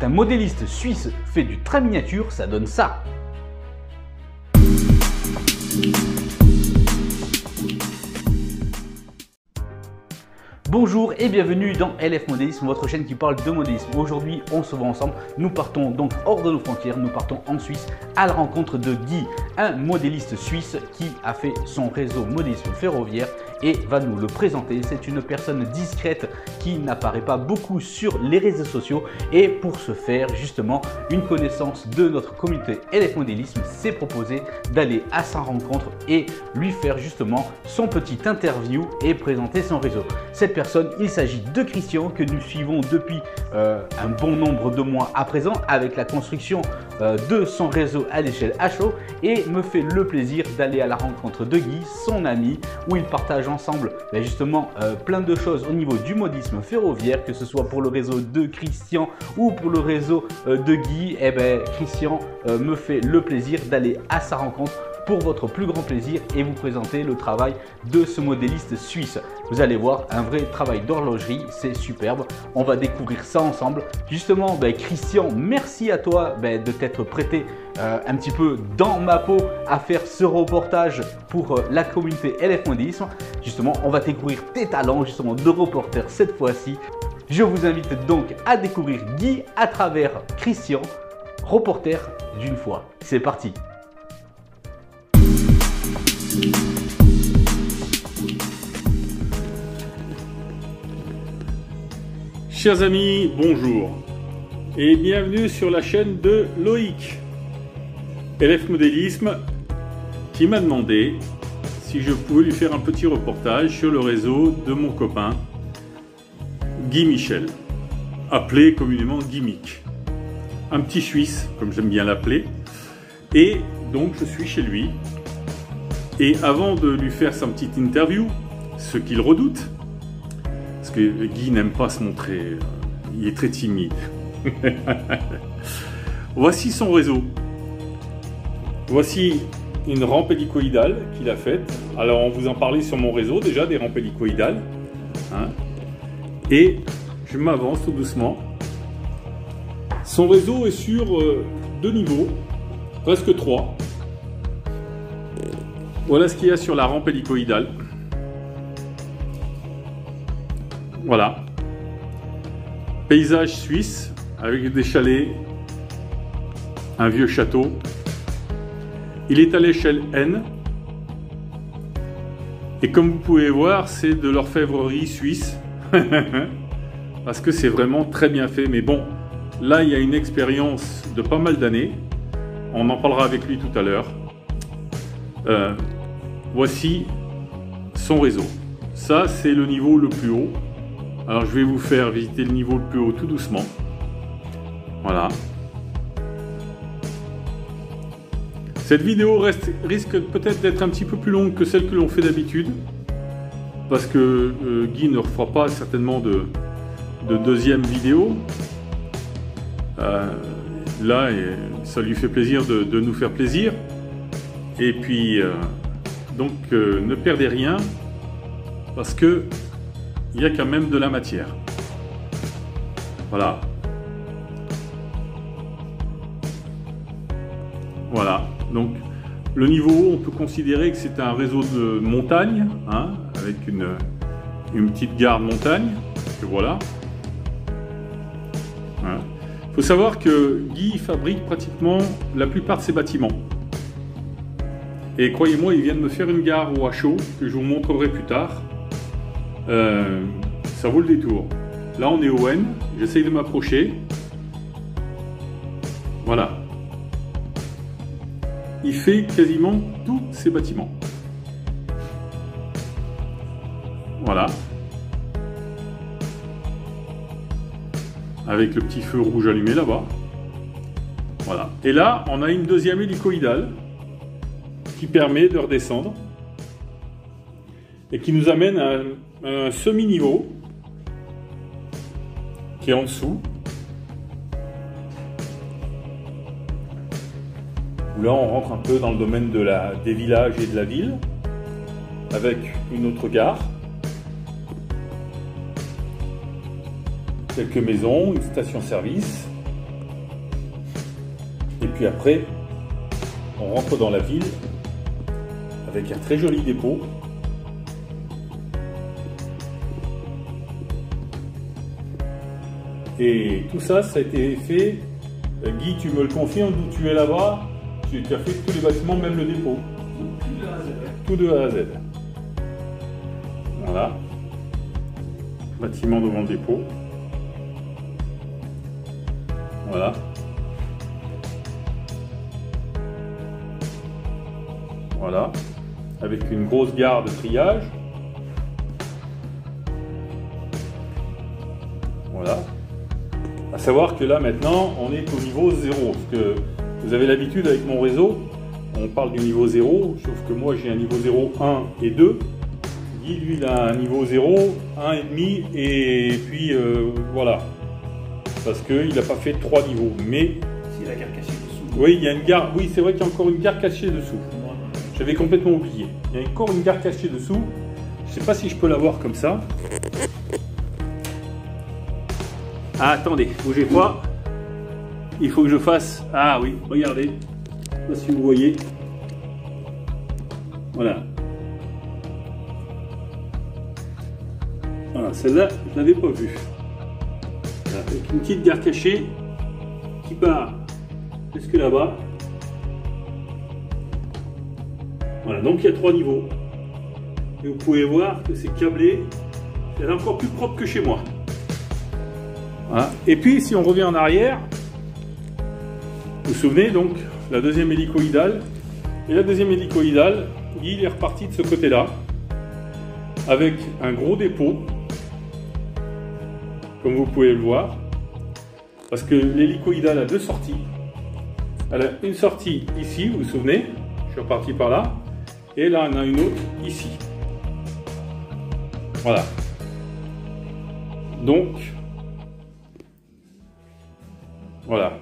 Quand un modéliste suisse fait du train miniature, ça donne ça. Bonjour et bienvenue dans LF Modélisme, votre chaîne qui parle de modélisme. Aujourd'hui, on se voit ensemble. Nous partons donc hors de nos frontières, nous partons en Suisse à la rencontre de Guy, un modéliste suisse qui a fait son réseau modélisme ferroviaire et va nous le présenter. C'est une personne discrète qui n'apparaît pas beaucoup sur les réseaux sociaux et pour ce faire, justement, une connaissance de notre communauté LF Modélisme s'est proposé d'aller à sa rencontre et lui faire justement son petit interview et présenter son réseau. Cette personne, il s'agit de Christian que nous suivons depuis un bon nombre de mois à présent avec la construction de son réseau à l'échelle HO et me fait le plaisir d'aller à la rencontre de Guy, son ami, où ils partagent ensemble justement plein de choses au niveau du modélisme ferroviaire, que ce soit pour le réseau de Christian ou pour le réseau de Guy. Et Christian me fait le plaisir d'aller à sa rencontre pour votre plus grand plaisir et vous présenter le travail de ce modéliste suisse. Vous allez voir, un vrai travail d'horlogerie, c'est superbe. On va découvrir ça ensemble. Justement, Christian, merci à toi de t'être prêté un petit peu dans ma peau à faire ce reportage pour la communauté LF Modélisme. Justement, on va découvrir tes talents justement de reporter cette fois-ci. Je vous invite donc à découvrir Guy à travers Christian, reporter d'une fois. C'est parti. Chers amis, bonjour et bienvenue sur la chaîne de Loïc, LF Modélisme, qui m'a demandé si je pouvais lui faire un petit reportage sur le réseau de mon copain Guy Michel, appelé communément Gimmick, un petit Suisse comme j'aime bien l'appeler, et donc je suis chez lui. Et avant de lui faire sa petite interview, ce qu'il redoute, parce que Guy n'aime pas se montrer, il est très timide. Voici son réseau. Voici une rampe hélicoïdale qu'il a faite. Alors on vous en parlait sur mon réseau déjà, des rampes hélicoïdales. Et je m'avance tout doucement. Son réseau est sur 2 niveaux, presque 3. Voilà ce qu'il y a sur la rampe hélicoïdale. Voilà. Paysage suisse avec des chalets, un vieux château. Il est à l'échelle N. Et comme vous pouvez voir, c'est de l'orfèvrerie suisse. Parce que c'est vraiment très bien fait. Mais bon, là, il y a une expérience de pas mal d'années. On en parlera avec lui tout à l'heure. Voici son réseau. Ça, c'est le niveau le plus haut. Alors, je vais vous faire visiter le niveau le plus haut tout doucement. Voilà. Cette vidéo risque peut-être d'être un petit peu plus longue que celle que l'on fait d'habitude. Parce que Guy ne refera pas certainement de deuxième vidéo. Là, ça lui fait plaisir de nous faire plaisir. Et puis, donc, ne perdez rien, parce que il y a quand même de la matière. Voilà. Voilà. Donc, le niveau, on peut considérer que c'est un réseau de montagne, avec une petite gare de montagne. Et voilà. Il faut savoir que Guy fabrique pratiquement la plupart de ses bâtiments. Et croyez-moi, il vient de me faire une gare au HO que je vous montrerai plus tard. Ça vaut le détour. Là, on est au N. J'essaye de m'approcher. Voilà. Il fait quasiment tous ses bâtiments. Voilà. Avec le petit feu rouge allumé là-bas. Voilà. Et là, on a une deuxième hélicoïdale qui permet de redescendre et qui nous amène à un semi-niveau qui est en dessous. Là, on rentre un peu dans le domaine des villages et de la ville, avec une autre gare, quelques maisons, une station-service, Et puis après, on rentre dans la ville avec un très joli dépôt. Et tout ça, ça a été fait. Guy, tu me le confirmes, d'où tu es là-bas, tu as fait tous les bâtiments, même le dépôt. Tout de A à Z. Voilà. Bâtiment devant le dépôt. Voilà. Voilà. Avec une grosse gare de triage. Voilà. À savoir que là maintenant on est au niveau 0, parce que vous avez l'habitude avec mon réseau, on parle du niveau 0, sauf que moi j'ai un niveau 0, 1 et 2. Guy lui il a un niveau 0, 1 et demi, et puis voilà. Parce qu'il n'a pas fait 3 niveaux. Mais c'est la gare cachée dessous. Oui, il y a une gare, oui c'est vrai qu'il y a encore une gare cachée dessous. J'avais complètement oublié. Il y a encore une gare cachée dessous. Je ne sais pas si je peux la voir comme ça. Ah, attendez, bougez pas. Il faut que je fasse... Ah oui, regardez. Je ne sais pas si vous voyez. Voilà. Voilà, celle-là, je ne l'avais pas vue. Voilà, avec une petite gare cachée qui part jusque là-bas. Voilà, donc il y a 3 niveaux. Et vous pouvez voir que c'est câblé. C'est encore plus propre que chez moi. Voilà. Et puis si on revient en arrière, vous vous souvenez donc la deuxième hélicoïdale. Et la deuxième hélicoïdale, il est reparti de ce côté-là avec un gros dépôt, comme vous pouvez le voir, parce que l'hélicoïdale a 2 sorties. Elle a une sortie ici, vous vous souvenez, je suis reparti par là, et là on a une autre ici. Voilà. Donc, voilà.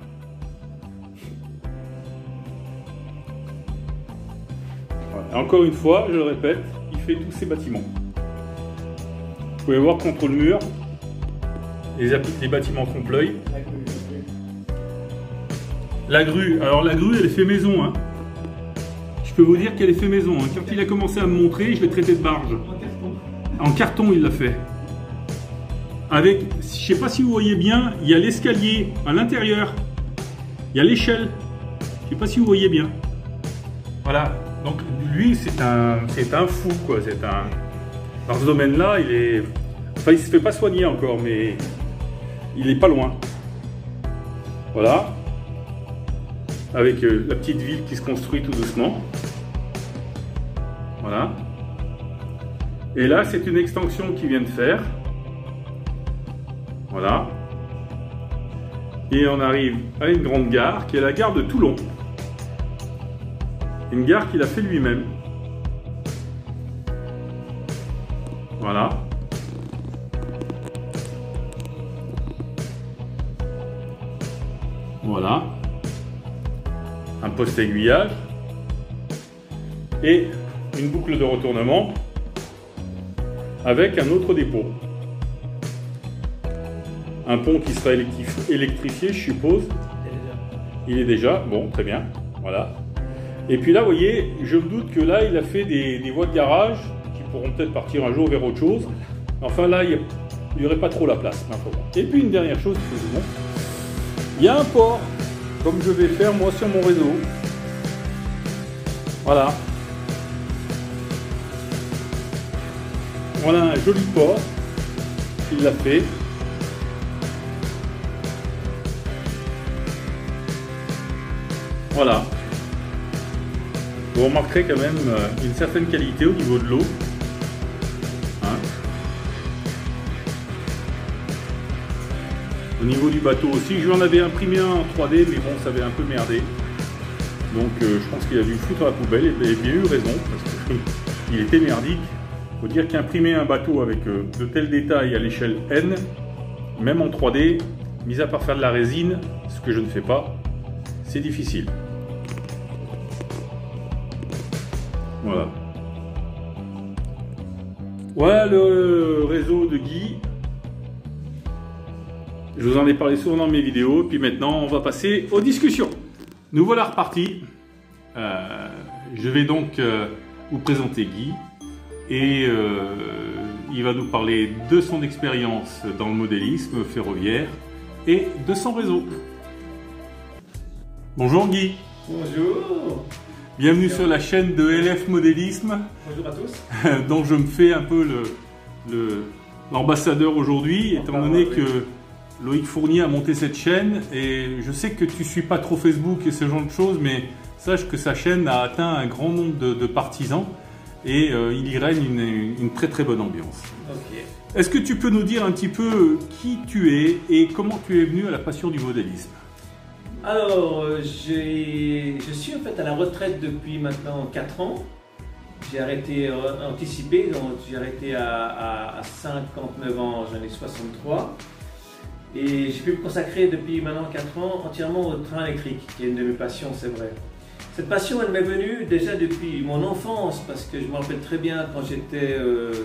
Voilà. Encore une fois, je le répète, il fait tous ces bâtiments. Vous pouvez voir contre le mur, les bâtiments trompe-l'œil. La grue, alors la grue elle est fait maison. Hein. Je peux vous dire qu'elle est fait maison. Hein. Quand il a commencé à me montrer, je l'ai traité de barge. En carton il l'a fait. Avec, je ne sais pas si vous voyez bien, il y a l'escalier à l'intérieur. Il y a l'échelle. Je ne sais pas si vous voyez bien. Voilà. Donc lui c'est un fou quoi. C'est un. Dans ce domaine-là, il est. Enfin, il se fait pas soigner encore, mais il est pas loin. Voilà. Avec la petite ville qui se construit tout doucement. Voilà. Et là, c'est une extension qu'ils viennent faire. Voilà. Et on arrive à une grande gare qui est la gare de Toulon. Une gare qu'il a fait lui-même. Voilà. Voilà. Un poste aiguillage. Et une boucle de retournement avec un autre dépôt. Un pont qui sera électrifié, je suppose. Il est déjà. Bon, très bien. Voilà. Et puis là, vous voyez, je me doute que là, il a fait des voies de garage qui pourront peut-être partir un jour vers autre chose. Enfin, là, il n'y aurait pas trop la place. Et puis, une dernière chose, il y a un port, comme je vais faire moi sur mon réseau. Voilà. Voilà un joli port. Il l'a fait. Voilà. Vous remarquerez quand même une certaine qualité au niveau de l'eau. Hein. Au niveau du bateau aussi, je lui en avais imprimé un en 3D, mais bon, ça avait un peu merdé. Donc je pense qu'il a dû le foutre à la poubelle, et il a bien eu raison, parce qu'il était merdique. Il faut dire qu'imprimer un bateau avec de tels détails à l'échelle N, même en 3D, mis à part faire de la résine, ce que je ne fais pas, c'est difficile. Voilà. Voilà le réseau de Guy. Je vous en ai parlé souvent dans mes vidéos. Puis maintenant, on va passer aux discussions. Nous voilà repartis. Je vais donc vous présenter Guy et il va nous parler de son expérience dans le modélisme ferroviaire et de son réseau. Bonjour Guy. Bonjour. Bienvenue sur la chaîne de LF Modélisme. Bonjour à tous. dont je me fais un peu l'ambassadeur aujourd'hui, étant donné que Loïc Fournier a monté cette chaîne et je sais que tu ne suis pas trop Facebook et ce genre de choses, mais sache que sa chaîne a atteint un grand nombre de partisans et il y règne une très très bonne ambiance. Okay. Est-ce que tu peux nous dire un petit peu qui tu es et comment tu es venu à la passion du modélisme? Alors, je suis en fait à la retraite depuis maintenant 4 ans. J'ai arrêté anticipé, donc j'ai arrêté à 59 ans, j'en ai 63. Et j'ai pu me consacrer depuis maintenant 4 ans entièrement au train électrique, qui est une de mes passions, c'est vrai. Cette passion, elle m'est venue déjà depuis mon enfance, parce que je me rappelle très bien quand j'étais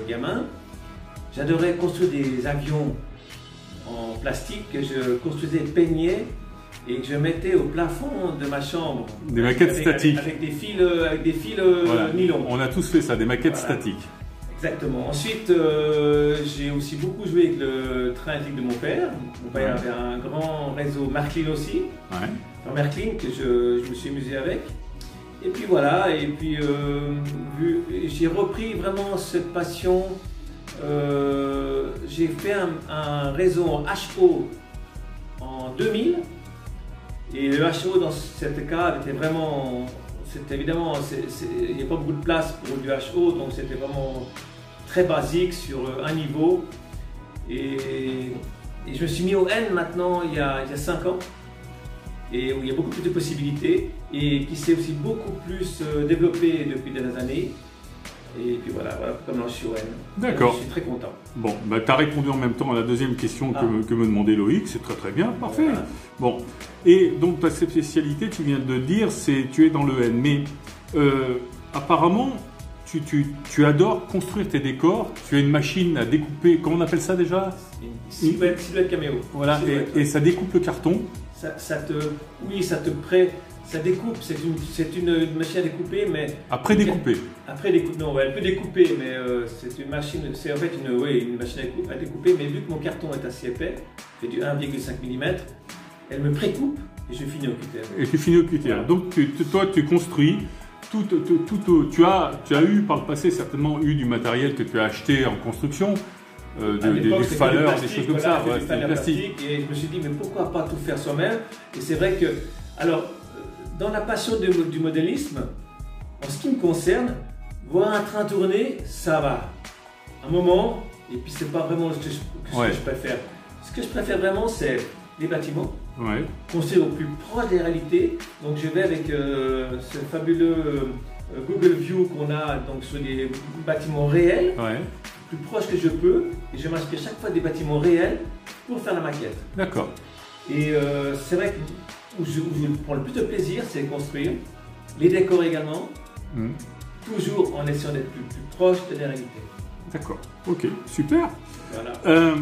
gamin, j'adorais construire des avions en plastique que je construisais, peignais et que je mettais au plafond de ma chambre. Des maquettes statiques. Avec des fils voilà. nylon. On a tous fait ça, des maquettes statiques. Exactement. Ensuite, j'ai aussi beaucoup joué avec le train électrique de mon père. Mon père avait un grand réseau Märklin aussi. Ouais. Enfin, Märklin que je me suis amusé avec. Et puis voilà, et puis j'ai repris vraiment cette passion. J'ai fait un réseau en HO en 2000. Et le HO dans cette cave était vraiment, évidemment, il n'y a pas beaucoup de place pour du HO, donc c'était vraiment très basique sur un niveau. Et je me suis mis au N maintenant il y a 5 ans, et où il y a beaucoup plus de possibilités, et qui s'est aussi beaucoup plus développé depuis des années. Et puis voilà, comme là je suis au N. D'accord. Je suis très content. Bon, bah, tu as répondu en même temps à la deuxième question que me demandait Loïc, c'est très très bien, parfait. Voilà. Bon, et donc ta spécialité, tu viens de dire, c'est tu es dans le N, mais apparemment, tu adores construire tes décors, tu as une machine à découper, comment on appelle ça déjà? Silhouette caméo. Voilà, et ça découpe le carton. Ça découpe, c'est une machine à découper, mais... Après découper. Après découper, non, elle peut découper, mais c'est une machine, c'est en fait une machine à découper, mais vu que mon carton est assez épais, fait du 1,5 mm, elle me précoupe et je finis au cutter. Et tu finis au cutter. Voilà. Donc toi tu construis, tu as eu par le passé certainement du matériel que tu as acheté en construction, du faleur, des choses comme ça, ouais, du plastique. Et je me suis dit, mais pourquoi pas tout faire soi-même? Et c'est vrai que, alors, dans la passion du modélisme, en ce qui me concerne, voir un train tourner, ça va. Un moment, et puis c'est pas vraiment ce que je préfère. Ce que je préfère vraiment, c'est les bâtiments, construire au plus proche des réalités. Donc je vais avec ce fabuleux Google View qu'on a donc, sur des bâtiments réels, le plus proche que je peux, et je m'inspire chaque fois des bâtiments réels pour faire la maquette. D'accord. Et c'est vrai que où je prends le plus de plaisir, c'est construire, les décors également, toujours en essayant d'être plus proche de la réalité. D'accord, ok, super. Voilà.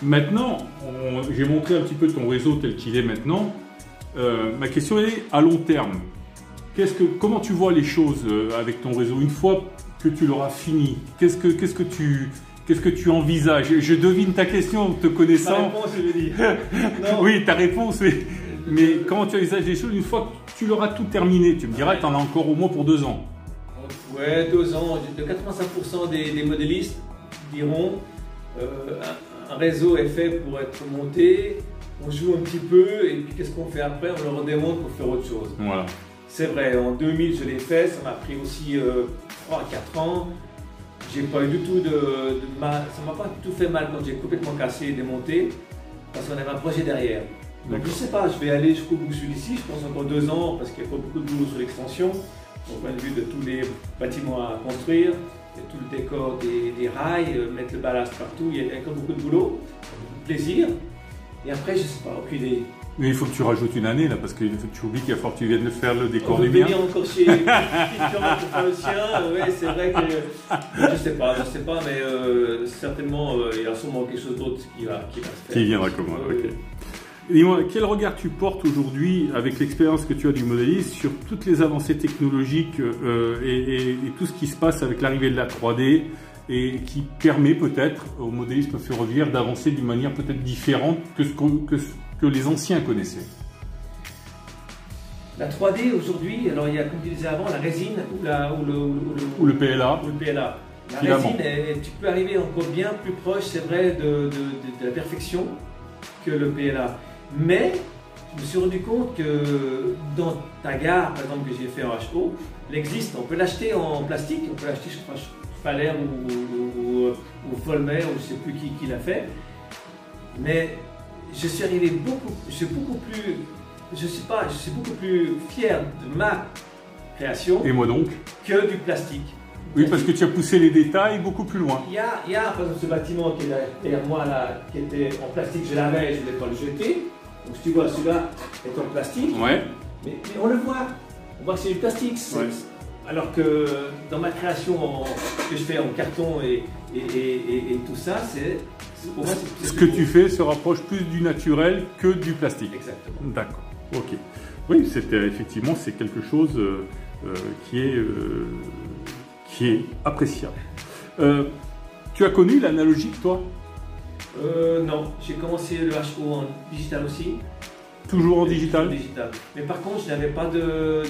Maintenant, j'ai montré un petit peu ton réseau tel qu'il est maintenant. Ma question est à long terme. Comment tu vois les choses avec ton réseau une fois que tu l'auras fini? Qu'est-ce que tu envisages? Je devine ta question, te connaissant. Ta réponse, je veux dire. Oui, ta réponse, mais comment tu envisages les choses une fois que tu l'auras tout terminé? Tu me diras que tu en as encore au moins pour 2 ans. Ouais, 2 ans. De 85% des modélistes diront un réseau est fait pour être monté, on joue un petit peu, et puis qu'est-ce qu'on fait après? On le redémonte pour faire autre chose. Voilà. C'est vrai, en 2000 je l'ai fait, ça m'a pris aussi 3-4 ans. J'ai pas eu du tout de mal, ça m'a pas du tout fait mal quand j'ai complètement cassé et démonté, parce qu'on avait un projet derrière. Donc je sais pas, je vais aller jusqu'au bout celui-ci, je pense encore 2 ans, parce qu'il y a pas beaucoup de boulot sur l'extension, au point de vue de tous les bâtiments à construire, et tout le décor des rails, mettre le ballast partout, il y a encore beaucoup de boulot, beaucoup de plaisir. Et après, je sais pas, aucune idée. Mais il faut que tu rajoutes une année là, parce que tu oublies qu'il va falloir que tu viennes de faire le décor du mien. On va venir encore chez Christian pour faire le sien. Oui, c'est vrai que je sais pas, mais certainement il y a sûrement quelque chose d'autre qui va se faire. Qui viendra comme moi. Ok. Dis-moi, quel regard tu portes aujourd'hui, avec l'expérience que tu as du modélisme, sur toutes les avancées technologiques et tout ce qui se passe avec l'arrivée de la 3D et qui permet peut-être au modélisme ferroviaire d'avancer d'une manière peut-être différente que ce que les anciens connaissaient? La 3D aujourd'hui, alors il y a, comme tu disais avant, la résine ou le PLA. Ou le PLA. La Finalement. résine, tu peux arriver encore bien plus proche, c'est vrai, de la perfection que le PLA. Mais je me suis rendu compte que dans ta gare, par exemple, que j'ai fait en HO, il existe, on peut l'acheter en plastique, on peut l'acheter, je crois, Faller ou Volmer, ou je ne sais plus qui l'a fait. Mais je suis arrivé je suis beaucoup plus fier de ma création. Et moi donc? Que du plastique. Oui, parce que tu as poussé les détails beaucoup plus loin. Il y a par exemple ce bâtiment qui est derrière moi là, qui était en plastique, je l'avais, je ne voulais pas le jeter. Donc si tu vois celui-là est en plastique, Ouais. mais on le voit, on voit que c'est du plastique. Ouais. Alors que dans ma création que je fais en carton et tout ça, pour moi c'est Ce que tu fais se rapproche plus du naturel que du plastique. Exactement. D'accord, ok. Oui, effectivement, c'est quelque chose qui est appréciable. Tu as connu l'analogique, toi? Non, j'ai commencé le HO en digital aussi. Toujours en digital? Mais par contre, je n'avais pas de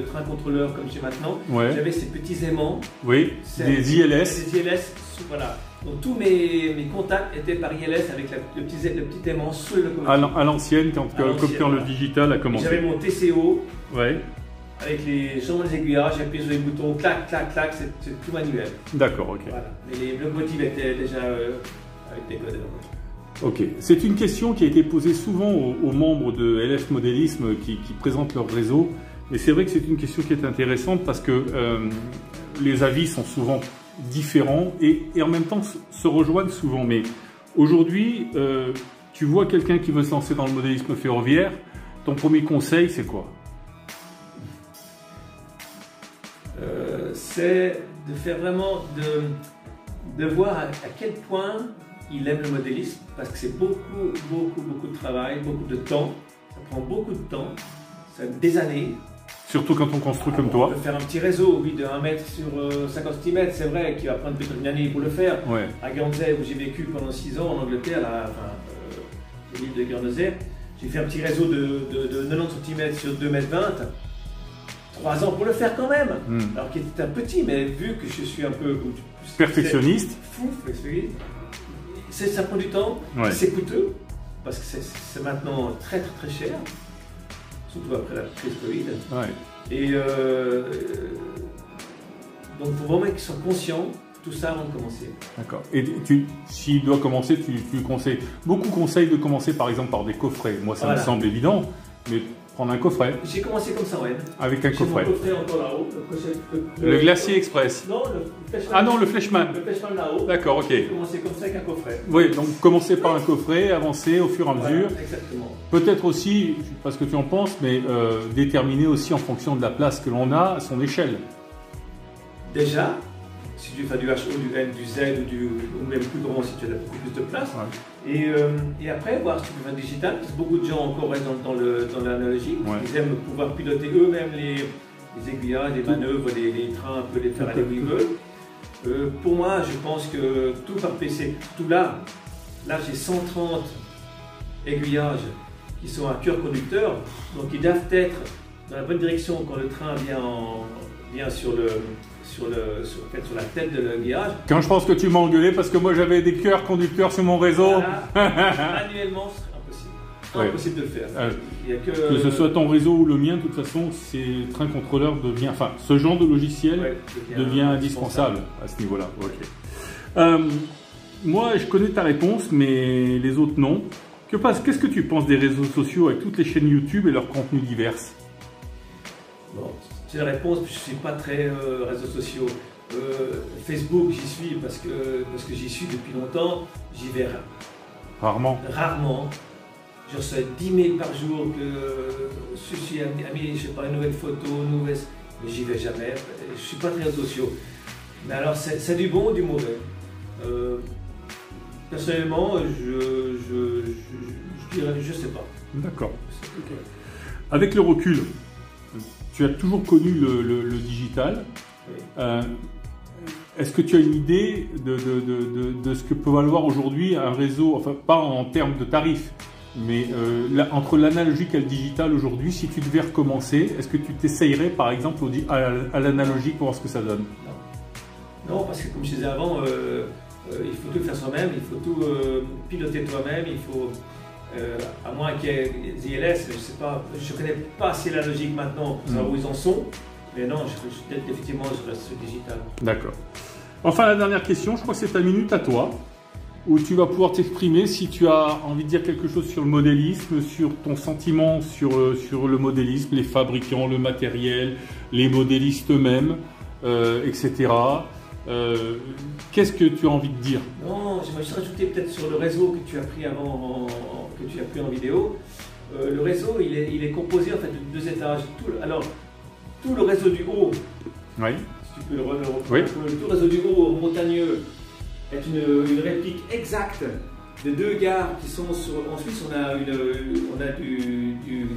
train contrôleur comme j'ai maintenant. Ouais. J'avais ces petits aimants. Oui, des ILS. Des ILS, voilà. Donc tous mes contacts étaient par ILS avec le petit aimant sous le locomotive. À l'ancienne, quand le digital a commencé. J'avais mon TCO. Ouais. Avec les jambes des aiguillages, j'appuie sur les boutons, clac, clac, clac, c'est tout manuel. D'accord, ok. Voilà. Mais les locomotives étaient déjà avec des codeurs. Ok, c'est une question qui a été posée souvent aux membres de LF Modélisme qui présentent leur réseau. Mais c'est vrai que c'est une question qui est intéressante parce que les avis sont souvent différents et en même temps se rejoignent souvent. Mais aujourd'hui, tu vois quelqu'un qui veut se lancer dans le modélisme ferroviaire, ton premier conseil, c'est quoi? C'est de faire vraiment, de voir à quel point il aime le modélisme, parce que c'est beaucoup de travail, beaucoup de temps, ça prend beaucoup de temps, ça des années. Surtout quand on construit comme toi. On peut faire un petit réseau, oui, de 1 mètre sur 50 cm, c'est vrai, qui va prendre peut-être une année pour le faire. Ouais. À Guernesey, où j'ai vécu pendant 6 ans en Angleterre, l'île de Guernesey, j'ai fait un petit réseau de 90 cm sur 2,20 m. 3 ans pour le faire quand même. Alors qu'il était un petit, mais vu que je suis un peu perfectionniste, ça prend du temps, ouais. C'est coûteux, parce que c'est maintenant très cher, surtout après la crise Covid. Ouais. Et donc il faut vraiment qu'ils soient conscients de tout ça avant de commencer. D'accord. Et s'il doit commencer, tu conseilles. Beaucoup conseillent de commencer par exemple par des coffrets. Moi ça me semble évident, mais prendre un coffret. J'ai commencé comme ça, ouais. Avec un coffret. Mon coffret encore là-haut. Le Glacier Express. Non, le Fleshman. Ah non, le Fleshman. Le Fleshman là-haut. D'accord, ok. J'ai commencé comme ça avec un coffret. Oui, donc commencer par un coffret, avancer au fur et à mesure. Voilà, exactement. Peut-être aussi, je ne sais pas ce que tu en penses, mais déterminer aussi en fonction de la place que l'on a, son échelle. Déjà, si tu fais du HO, du N, du Z ou même plus grand si tu as beaucoup plus de place. Ouais. Et après, voir si tu peux faire digital, parce que beaucoup de gens encore restent dans l'analogique. Ouais. Ils aiment pouvoir piloter eux-mêmes les aiguillages, les manœuvres, les trains, un peu les faire aller où ils veulent. Pour moi, je pense que tout par PC, tout là j'ai 130 aiguillages qui sont à cœur conducteur, donc ils doivent être dans la bonne direction quand le train vient sur la tête de l'aiguillage. Quand je pense que tu m'as engueulé parce que moi j'avais des cœurs conducteurs sur mon réseau. Voilà. Manuellement, c'est impossible. Impossible de le faire. Que ce soit ton réseau ou le mien, de toute façon, train contrôleur devient, enfin, ce genre de logiciel devient indispensable à ce niveau-là. Okay. Moi, je connais ta réponse, mais les autres non. Qu'est-ce que tu penses des réseaux sociaux avec toutes les chaînes YouTube et leurs contenus divers? Bon, j'ai la réponse, je ne suis pas très réseaux sociaux. Facebook, j'y suis parce que j'y suis depuis longtemps. J'y vais rarement. Je reçois 10 mails par jour que je suis ami, je sais pas, une nouvelle photo, mais j'y vais jamais. Je ne suis pas très réseaux sociaux. Mais alors, c'est du bon ou du mauvais. Personnellement, je Je sais pas. D'accord. Okay. Avec le recul, tu as toujours connu le digital. Oui. Est-ce que tu as une idée de ce que peut valoir aujourd'hui un réseau, enfin pas en termes de tarifs, mais entre l'analogique et le digital aujourd'hui, si tu devais recommencer, est-ce que tu t'essayerais par exemple à l'analogique pour voir ce que ça donne? Non, parce que comme je disais avant, il faut tout faire soi-même, il faut tout piloter toi-même, il faut, à moins qu'il y ait des ILS, je ne connais pas assez la logique maintenant pour savoir où ils en sont, mais non, effectivement, je reste sur le digital. D'accord. Enfin, la dernière question, je crois que c'est ta minute à toi, où tu vas pouvoir t'exprimer si tu as envie de dire quelque chose sur le modélisme, sur ton sentiment sur le modélisme, les fabricants, le matériel, les modélistes eux-mêmes, etc. Qu'est-ce que tu as envie de dire? Non, j'aimerais juste rajouter peut-être sur le réseau que tu as pris avant, que tu as pris en vidéo. Le réseau, il est composé en fait de 2 étages. Tout le réseau du haut, oui. Si tu peux le reprendre, oui. Tout le réseau du haut montagneux est une réplique exacte de 2 gares qui sont sur. En Suisse, on a du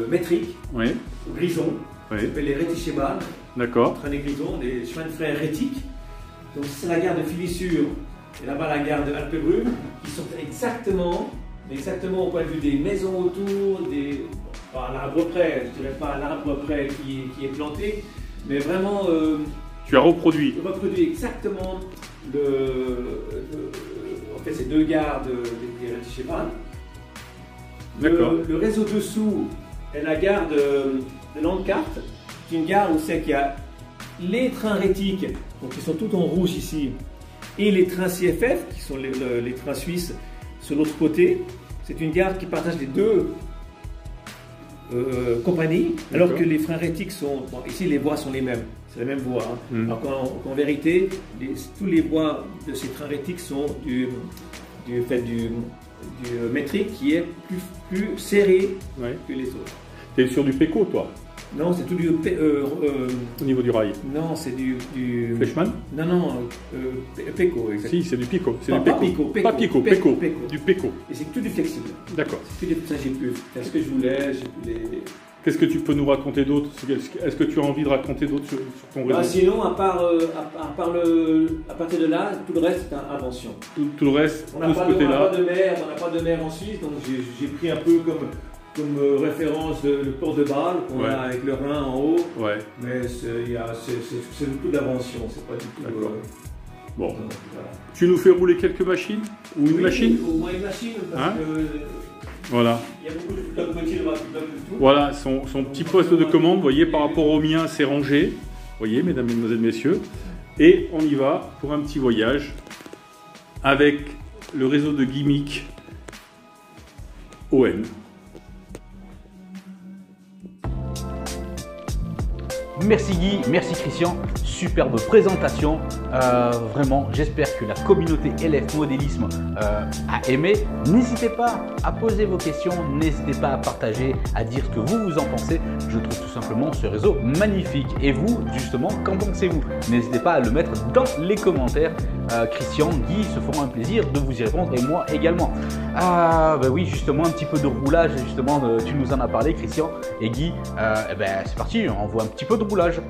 métrique, oui. Grison, oui. qui s'appelle les Rétichebahn. D'accord. Train des Grisons, des chemins de fer rétiques. Donc c'est la gare de Filissure et là-bas la gare de Alpebrume qui sont exactement au point de vue des maisons autour, à l'arbre près, je ne dirais pas à l'arbre près qui est planté, mais vraiment. Tu as reproduit exactement en fait, ces 2 gares des Rétichebahn. D'accord. Le réseau dessous est la gare de Landcarte. C'est une gare où c'est qu'il y a les trains rétiques, donc qui sont tout en rouge ici, et les trains CFF, qui sont les trains suisses, sur l'autre côté. C'est une gare qui partage les 2 compagnies, alors que les trains rétiques sont... Bon, ici, les voies sont les mêmes, c'est la même voie. Hein. Alors qu'en vérité, tous les voies de ces trains rétiques sont du métrique qui est plus serré que les autres. Tu es sur du PECO, toi? Non, c'est tout du... au niveau du rail? Non, c'est du... Fleshman? Non, PECO, exactement. Si, c'est du PICO. C'est du PECO. Pas PICO, PECO. Du PECO. Et c'est tout du flexible. D'accord. Ça, j'ai pu faire ce que je voulais, Qu'est-ce que tu peux nous raconter d'autre? Est-ce que tu as envie de raconter d'autre sur ton réseau? Sinon, à partir de là, tout le reste, c'est une invention. Tout le reste, on n'a pas de mer en Suisse, donc j'ai pris un peu comme référence le port de Bâle qu'on a avec le Rhin en haut, mais c'est tout de l'invention, c'est pas du tout... Bon, voilà. Tu nous fais rouler quelques machines? Ou une machine? Au moins une machine, parce que... Voilà. Il y a beaucoup de blocs petits, tout. Voilà, son petit poste de commande, vous voyez, par rapport au mien, c'est rangé. Vous voyez, mesdames, mesdemoiselles, messieurs. Et on y va pour un petit voyage avec le réseau de gimmicks ON. Merci Guy, merci Christian, superbe présentation. Vraiment, j'espère que la communauté LF Modélisme a aimé. N'hésitez pas à poser vos questions, n'hésitez pas à partager, à dire ce que vous en pensez. Je trouve tout simplement ce réseau magnifique. Et vous, justement, qu'en pensez-vous? N'hésitez pas à le mettre dans les commentaires. Christian, Guy se feront un plaisir de vous y répondre et moi également. Oui, justement, un petit peu de roulage, justement, tu nous en as parlé, Christian et Guy. C'est parti, on voit un petit peu de roulage.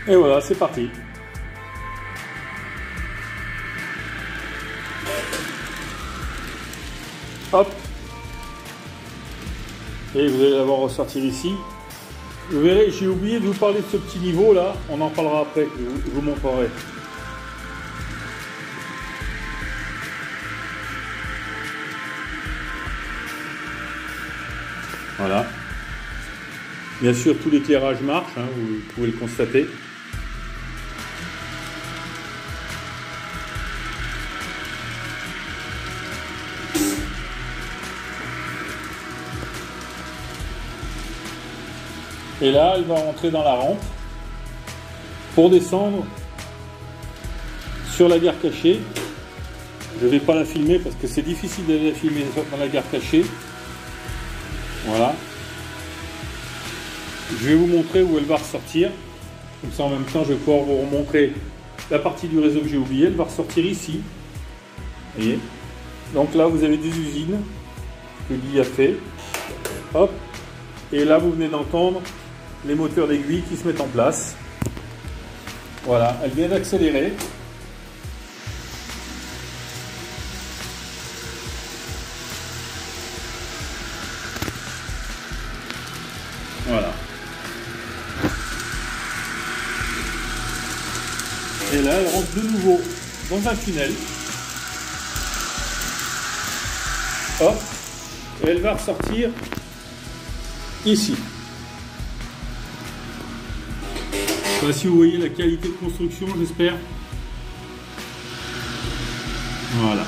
Et voilà, c'est parti. Hop. Et vous allez la voir ressortir ici. Vous verrez, j'ai oublié de vous parler de ce petit niveau là. On en parlera après, je vous montrerai. Voilà. Bien sûr, tout l'éclairage marche, hein, vous pouvez le constater. Et là, elle va rentrer dans la rampe pour descendre sur la gare cachée. Je ne vais pas la filmer parce que c'est difficile d'aller la filmer dans la gare cachée. Voilà. Je vais vous montrer où elle va ressortir. Comme ça, en même temps, je vais pouvoir vous remontrer la partie du réseau que j'ai oublié. Elle va ressortir ici. Vous voyez. Donc là, vous avez des usines que Guy a fait. Hop. Et là, vous venez d'entendre les moteurs d'aiguille qui se mettent en place. Voilà, elle vient d'accélérer. Voilà. Et là, elle rentre de nouveau dans un tunnel. Hop. Et elle va ressortir ici. Je ne sais pas si vous voyez la qualité de construction, j'espère. Voilà.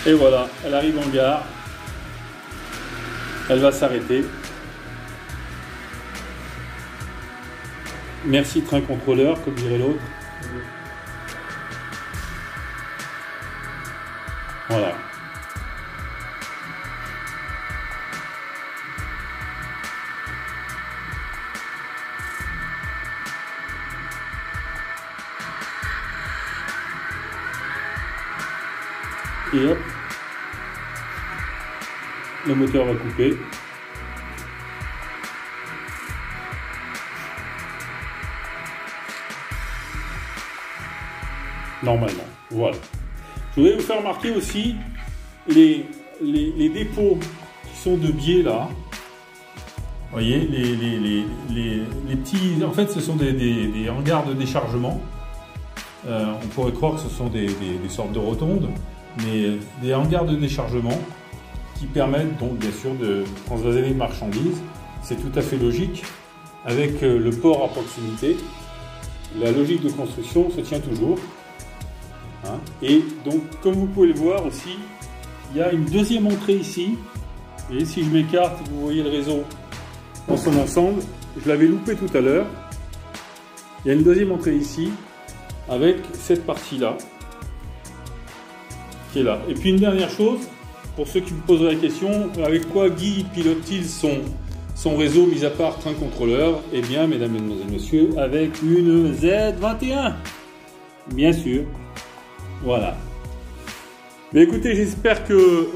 Et voilà, elle arrive en gare. Elle va s'arrêter. Merci train contrôleur, comme dirait l'autre. Voilà. Et hop, le moteur va couper. Normalement, voilà. Je voudrais vous faire remarquer aussi les dépôts qui sont de biais là. Vous voyez, les petits, en fait ce sont des hangars de déchargement. On pourrait croire que ce sont des sortes de rotondes, mais des hangars de déchargement qui permettent donc bien sûr de transvaser les marchandises. C'est tout à fait logique avec le port à proximité. La logique de construction se tient toujours. Hein. Et donc comme vous pouvez le voir aussi, il y a une deuxième entrée ici. Et si je m'écarte, vous voyez le réseau dans son ensemble. Je l'avais loupé tout à l'heure. Il y a une deuxième entrée ici avec cette partie-là qui est là. Et puis une dernière chose, pour ceux qui me poseraient la question, avec quoi Guy pilote-t-il son réseau, mis à part train contrôleur? Eh bien, mesdames, mesdemoiselles, messieurs, avec une Z21, bien sûr. Voilà. Mais écoutez, j'espère que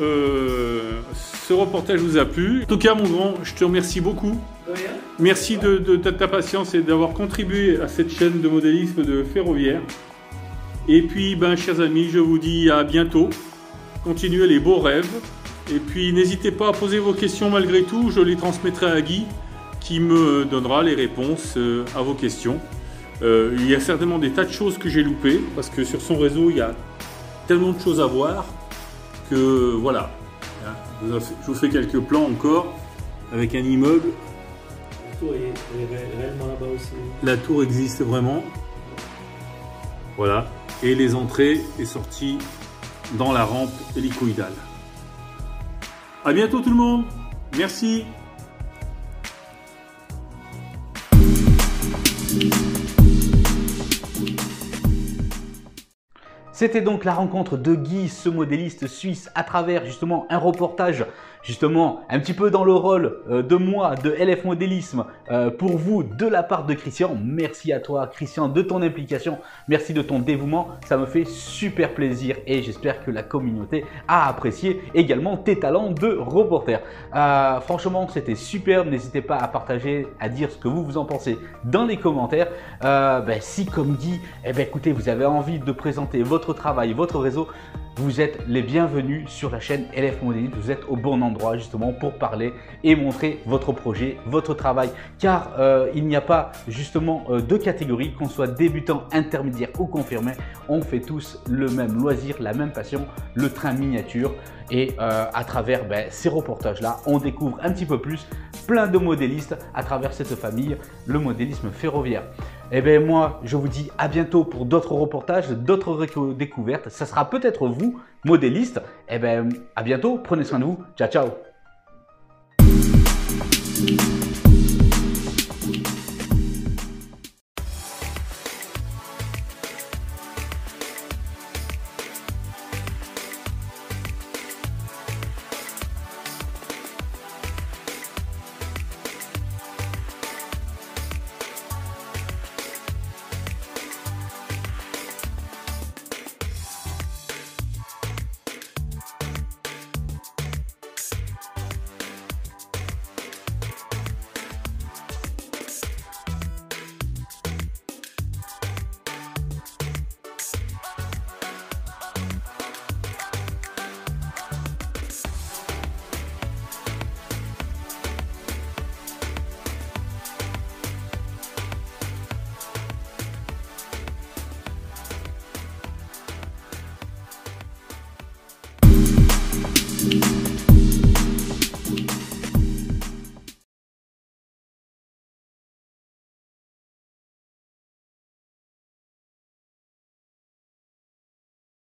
ce reportage vous a plu. En tout cas, mon grand, je te remercie beaucoup. De rien. Merci de ta patience et d'avoir contribué à cette chaîne de modélisme de ferroviaire. Et puis, ben, chers amis, je vous dis à bientôt. Continuez les beaux rêves. Et puis, n'hésitez pas à poser vos questions malgré tout. Je les transmettrai à Guy, qui me donnera les réponses à vos questions. Il y a certainement des tas de choses que j'ai loupées, parce que sur son réseau, il y a tellement de choses à voir que voilà. Je vous fais quelques plans encore avec un immeuble. La tour est réellement là-bas aussi. La tour existe vraiment. Voilà. Et les entrées et sorties dans la rampe hélicoïdale. À bientôt tout le monde. Merci. C'était donc la rencontre de Guy, ce modéliste suisse, à travers justement un reportage, justement un petit peu dans le rôle de moi, de LF Modélisme, pour vous, de la part de Christian. Merci à toi Christian de ton implication, merci de ton dévouement, ça me fait super plaisir et j'espère que la communauté a apprécié également tes talents de reporter. Franchement c'était superbe, n'hésitez pas à partager, à dire ce que vous en pensez dans les commentaires. Si comme Guy, écoutez, vous avez envie de présenter votre travail, votre réseau, vous êtes les bienvenus sur la chaîne LF Modélisme. Vous êtes au bon endroit justement pour parler et montrer votre projet, votre travail. Car il n'y a pas justement de catégorie, qu'on soit débutant, intermédiaire ou confirmé. On fait tous le même loisir, la même passion, le train miniature. Et à travers ces reportages-là, on découvre un petit peu plus plein de modélistes à travers cette famille, le modélisme ferroviaire. Moi, je vous dis à bientôt pour d'autres reportages, d'autres découvertes. Ça sera peut-être vous, modélistes. À bientôt, prenez soin de vous. Ciao, ciao.